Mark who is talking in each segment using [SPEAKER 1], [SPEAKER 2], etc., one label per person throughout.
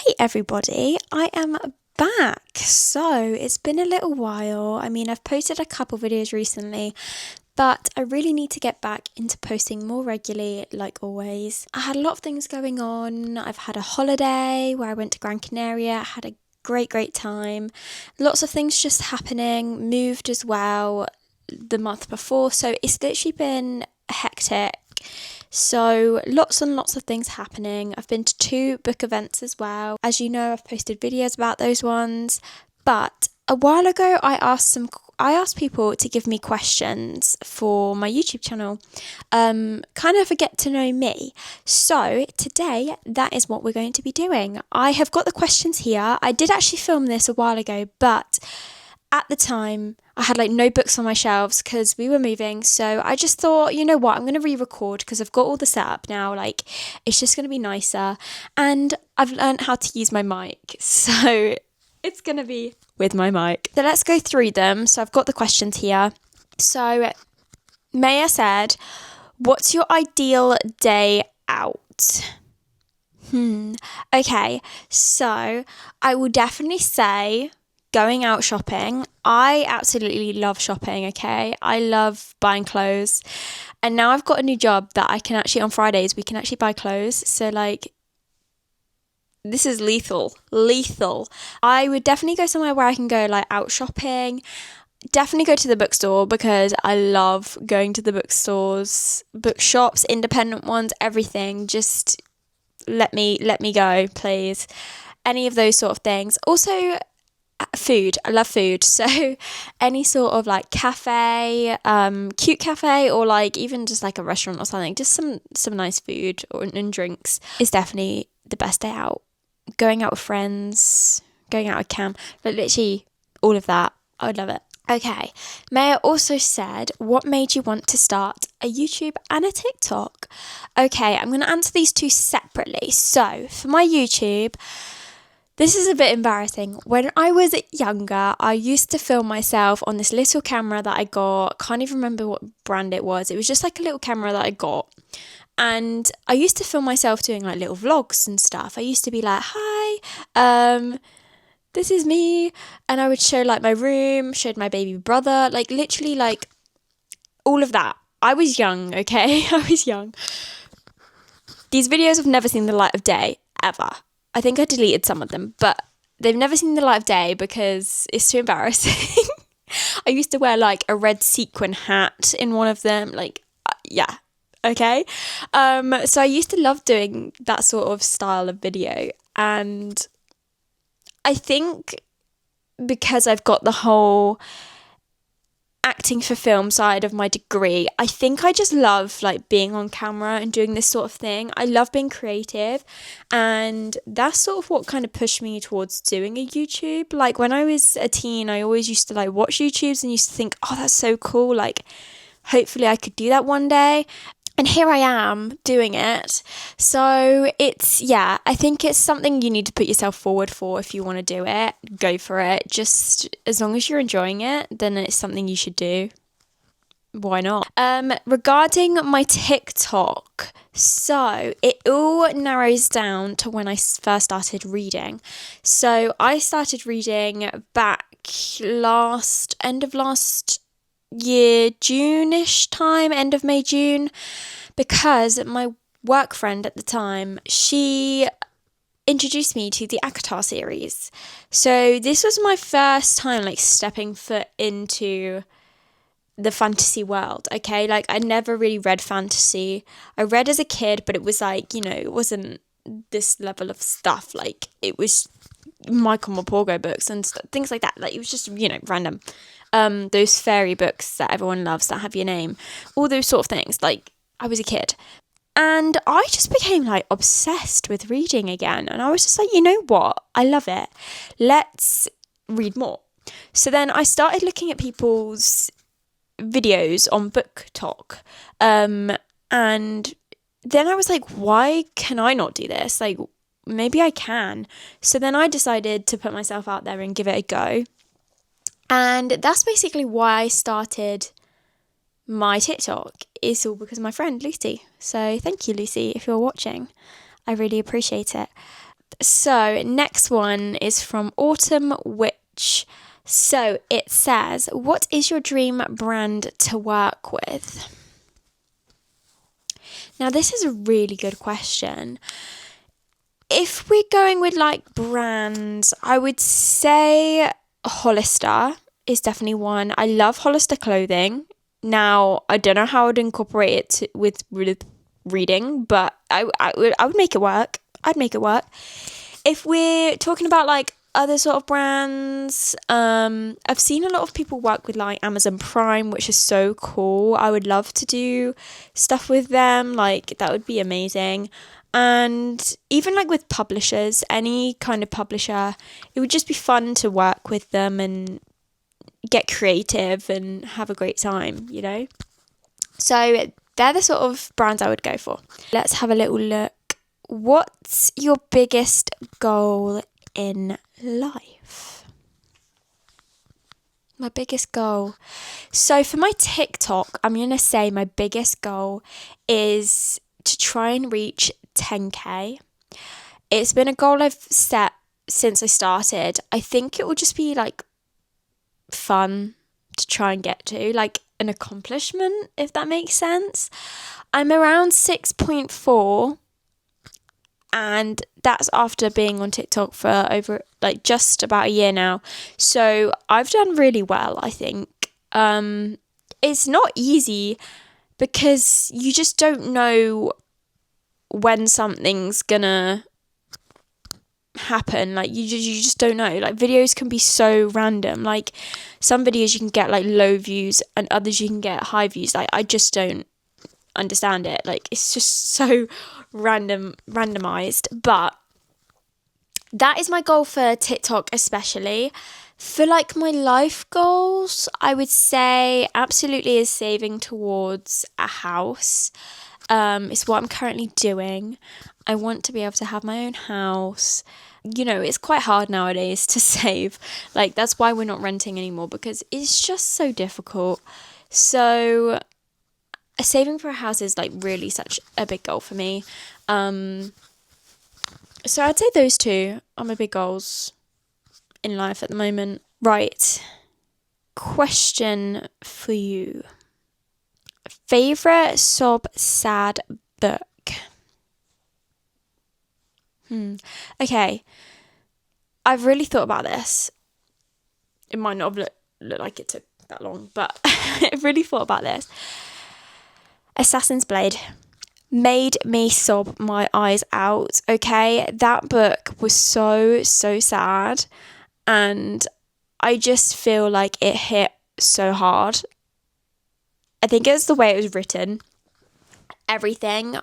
[SPEAKER 1] Hey everybody, I am back. So it's been a little while. I mean, I've posted a couple videos recently, but I really need to get back into posting more regularly, like always. I had a lot of things going on. I've had a holiday where I went to Gran Canaria, had a great time. Lots of things just happening, moved as well the month before, so it's literally been hectic. So lots and lots of things happening. I've been to 2 book events as well. As you know, I've posted videos about those ones. But a while ago, I asked people to give me questions for my YouTube channel, kind of a get to know me. So today, that is what we're going to be doing. I have got the questions here. I did actually film this a while ago, but at the time, I had like no books on my shelves because we were moving. So I just thought, you know what, I'm going to re-record because I've got all the setup now. Like, it's just going to be nicer. And I've learned how to use my mic. So it's going to be with my mic. So let's go through them. So I've got the questions here. So Maya said, what's your ideal day out? Okay, so I will definitely say going out shopping. I absolutely love shopping, okay? I love buying clothes. And now I've got a new job that I can actually, on Fridays, we can actually buy clothes. So like, this is lethal. I would definitely go somewhere where I can go like out shopping. Definitely go to the bookstore because I love going to the bookstores, bookshops, independent ones, everything. Just let me go, please. Any of those sort of things. Also, food. I love food. So any sort of like cafe, cute cafe, or like even just like a restaurant or something, just some nice food and drinks is definitely the best day out. Going out with friends, going out with Cam, but literally all of that. I would love it. Okay. Maya also said, what made you want to start a YouTube and a TikTok? Okay, I'm going to answer these 2 separately. So for my YouTube, this is a bit embarrassing. When I was younger, I used to film myself on this little camera that I got. Can't even remember what brand it was. It was just like a little camera that I got. And I used to film myself doing like little vlogs and stuff. I used to be like, hi, this is me. And I would show like my room, showed my baby brother, like literally like all of that. I was young, okay? I was young. These videos have never seen the light of day, ever. I think I deleted some of them, but they've never seen the light of day because it's too embarrassing. I used to wear like a red sequin hat in one of them, like, yeah, okay. So I used to love doing that sort of style of video. And I think because I've got the whole acting for film side of my degree, I think I just love like being on camera and doing this sort of thing. I love being creative, and that's sort of what kind of pushed me towards doing a YouTube. Like when I was a teen, I always used to like watch YouTubes and used to think, oh, that's so cool, like hopefully I could do that one day. And here I am doing it. So it's, yeah, I think it's something you need to put yourself forward for. If you want to do it, go for it. Just as long as you're enjoying it, then it's something you should do. Why not? Regarding my TikTok, so it all narrows down to when I first started reading. So I started reading back end of last year, June-ish time, end of May, June, because my work friend at the time, she introduced me to the ACOTAR series. So this was my first time like stepping foot into the fantasy world, okay? Like I never really read fantasy. I read as a kid, but it was like, you know, it wasn't this level of stuff. Like it was Michael Morpurgo books and things like that. Like it was just, you know, random. Those fairy books that everyone loves that have your name, all those sort of things. Like I was a kid, and I just became like obsessed with reading again. And I was just like, you know what? I love it. Let's read more. So then I started looking at people's videos on booktok, and then I was like, why can I not do this? Like maybe I can. So then I decided to put myself out there and give it a go. And that's basically why I started my TikTok. It's all because of my friend Lucy. So thank you, Lucy, if you're watching. I really appreciate it. So next one is from Autumn Witch. So it says, what is your dream brand to work with? Now this is a really good question. If we're going with like brands, I would say Hollister is definitely one. I love Hollister clothing. Now, I don't know how I'd incorporate it with reading, but I would make it work. I'd make it work. If we're talking about like other sort of brands, I've seen a lot of people work with like Amazon Prime, which is so cool. I would love to do stuff with them. Like, that would be amazing. And even like with publishers, any kind of publisher, it would just be fun to work with them and get creative and have a great time, you know? So they're the sort of brands I would go for. Let's have a little look. What's your biggest goal in life? My biggest goal. So for my TikTok, I'm going to say my biggest goal is to try and reach 10k. It's been a goal I've set since I started. I think it will just be like fun to try and get to, like an accomplishment, if that makes sense. I'm around 6.4, and that's after being on TikTok for over like just about a year now. So I've done really well, I think. It's not easy because you just don't know when something's gonna happen. Like you just don't know. Like, videos can be so random. Like, some videos you can get like low views and others you can get high views. Like, I just don't understand it. Like, it's just so randomized. But that is my goal for TikTok, especially. For like my life goals, I would say absolutely is saving towards a house. It's what I'm currently doing. I want to be able to have my own house. You know, it's quite hard nowadays to save. Like, that's why we're not renting anymore, because it's just so difficult. So saving for a house is like really such a big goal for me. So I'd say those two are my big goals in life at the moment. Right. Question for you. Favorite sob sad book? Okay. I've really thought about this. It might not have looked like it took that long, but I've really thought about this. Assassin's Blade made me sob my eyes out, okay? That book was so sad, and I just feel like it hit so hard. I think it's the way it was written. Everything.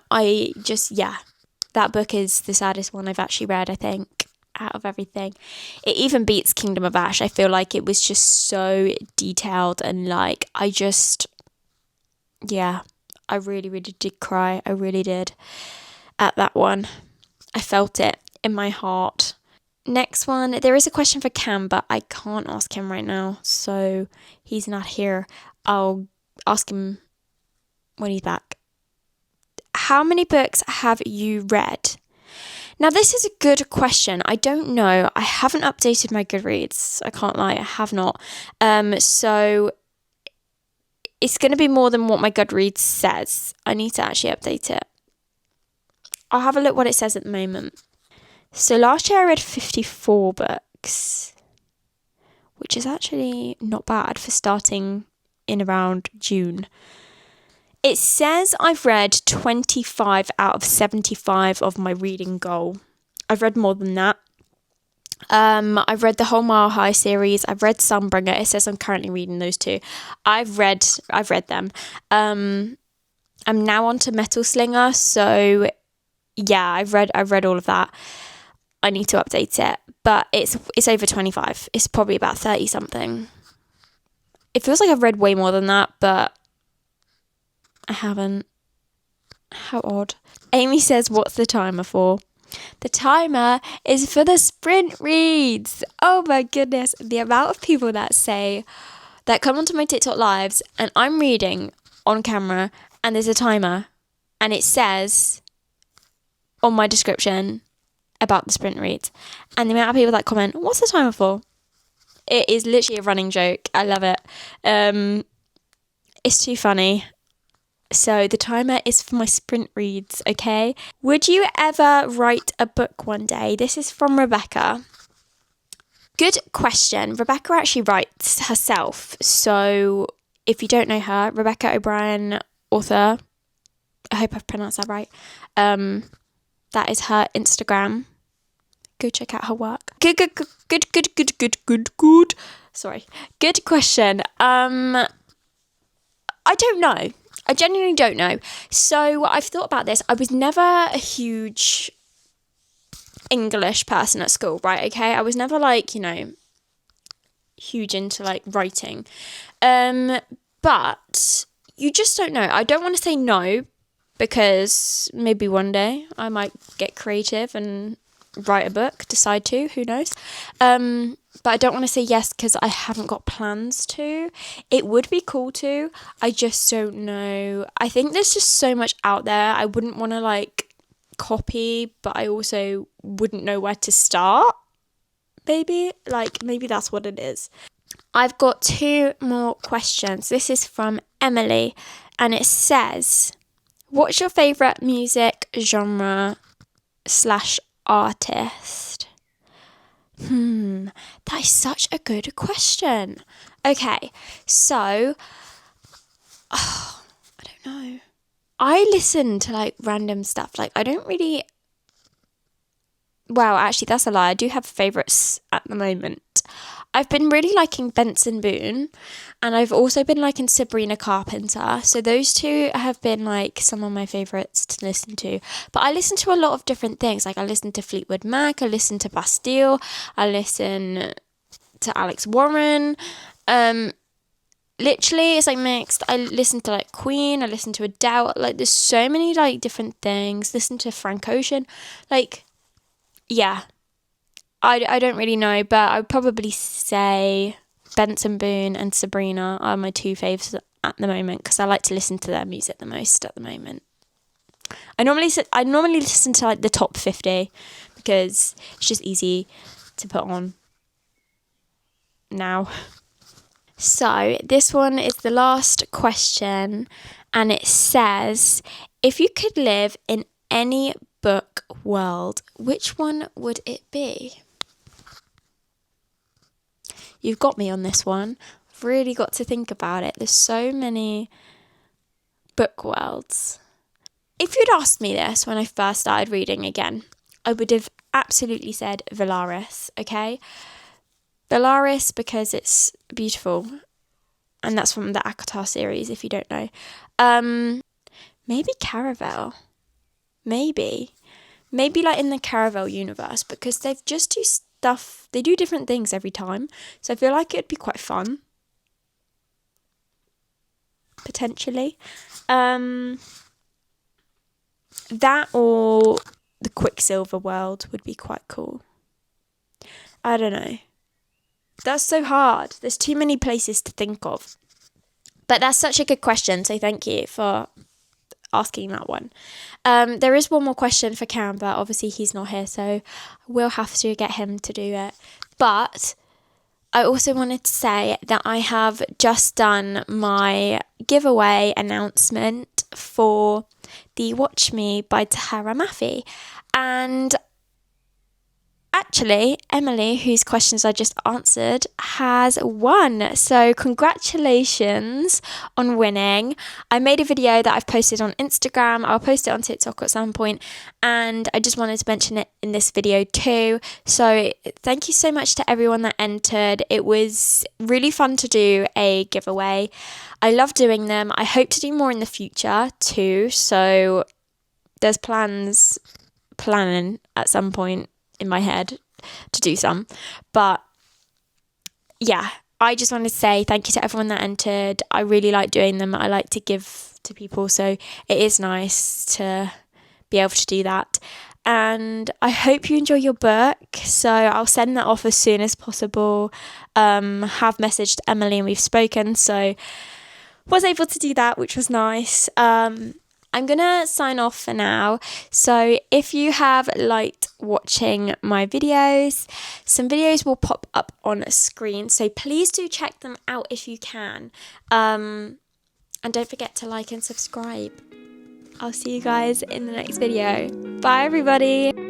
[SPEAKER 1] That book is the saddest one I've actually read, I think, out of everything. It even beats Kingdom of Ash. I feel like it was just so detailed, and like, I really, really did cry. I really did at that one. I felt it in my heart. Next one, there is a question for Cam, but I can't ask him right now, so he's not here. I'll ask him when he's back. How many books have you read? Now, this is a good question. I don't know. I haven't updated my Goodreads. I can't lie, I have not. So it's going to be more than what my Goodreads says. I need to actually update it. I'll have a look what it says at the moment. So last year I read 54 books, which is actually not bad for starting in around June. It says I've read 25 out of 75 of my reading goal. I've read more than that. I've read the whole Mile High series. I've read Sunbringer. It says I'm currently reading those two. I've read them. I'm now on to Metal Slinger, so yeah, I've read all of that. I need to update it, but it's over 25. It's probably about 30 something. It feels like I've read way more than that, but I haven't. How odd. Amy says, what's the timer for? The timer is for the sprint reads. Oh my goodness. The amount of people that come onto my TikTok lives and I'm reading on camera and there's a timer and it says on my description about the sprint reads. And the amount of people that comment, what's the timer for? It is literally a running joke. I love it. It's too funny. So the timer is for my sprint reads, okay? Would you ever write a book one day? This is from Rebecca. Good question. Rebecca actually writes herself. So if you don't know her, Rebecca O'Brien, author. I hope I've pronounced that right. That is her Instagram. Go check out her work. Good. Sorry. Good question. I don't know. I genuinely don't know. So I've thought about this. I was never a huge English person at school, right? Okay. I was never like, huge into like writing. But you just don't know. I don't want to say no because maybe one day I might get creative and write a book, decide to, who knows. But I don't want to say yes because I haven't got plans to. It would be cool to. I just don't know. I think there's just so much out there. I wouldn't want to like copy, but I also wouldn't know where to start. Maybe that's what it is. I've got 2 more questions. This is from Emily and it says, what's your favourite music genre / artist? That is such a good question. Okay, so I don't know. I listen to like random stuff. Like I don't really. Well, actually, that's a lie. I do have favourites at the moment. I've been really liking Benson Boone and I've also been liking Sabrina Carpenter. So those 2 have been like some of my favourites to listen to. But I listen to a lot of different things. Like I listen to Fleetwood Mac, I listen to Bastille, I listen to Alex Warren. Literally it's like mixed. I listen to like Queen, I listen to Adele. Like there's so many like different things. Listen to Frank Ocean. Like, yeah. I don't really know, but I would probably say Benson Boone and Sabrina are my 2 faves at the moment because I like to listen to their music the most at the moment. I normally listen to like the top 50 because it's just easy to put on now. So this one is the last question and it says, if you could live in any book world, which one would it be? You've got me on this one. I've really got to think about it. There's so many book worlds. If you'd asked me this when I first started reading again, I would have absolutely said Valaris, okay? Valaris because it's beautiful. And that's from the ACOTAR series, if you don't know. Maybe Caravel. Maybe like in the Caravel universe because they've just do stuff, they do different things every time. So I feel like it'd be quite fun. Potentially. That or the Quicksilver world would be quite cool. I don't know. That's so hard. There's too many places to think of. But that's such a good question, so thank you for asking that one. There is one more question for Cam, but obviously he's not here, so we'll have to get him to do it. But I also wanted to say that I have just done my giveaway announcement for the Watch Me by Tahara Mafi. And actually, Emily, whose questions I just answered, has won. So congratulations on winning. I made a video that I've posted on Instagram. I'll post it on TikTok at some point. And I just wanted to mention it in this video too. So thank you so much to everyone that entered. It was really fun to do a giveaway. I love doing them. I hope to do more in the future too. So there's planning at some point in my head to do some, but yeah, I just wanted to say thank you to everyone that entered. I really like doing them. I like to give to people, so it is nice to be able to do that. And I hope you enjoy your book, so I'll send that off as soon as possible. Have messaged Emily and we've spoken, so was able to do that, which was nice. I'm gonna sign off for now. So if you have liked watching my videos, some videos will pop up on screen, so please do check them out if you can. And don't forget to like and subscribe. I'll see you guys in the next video. Bye everybody.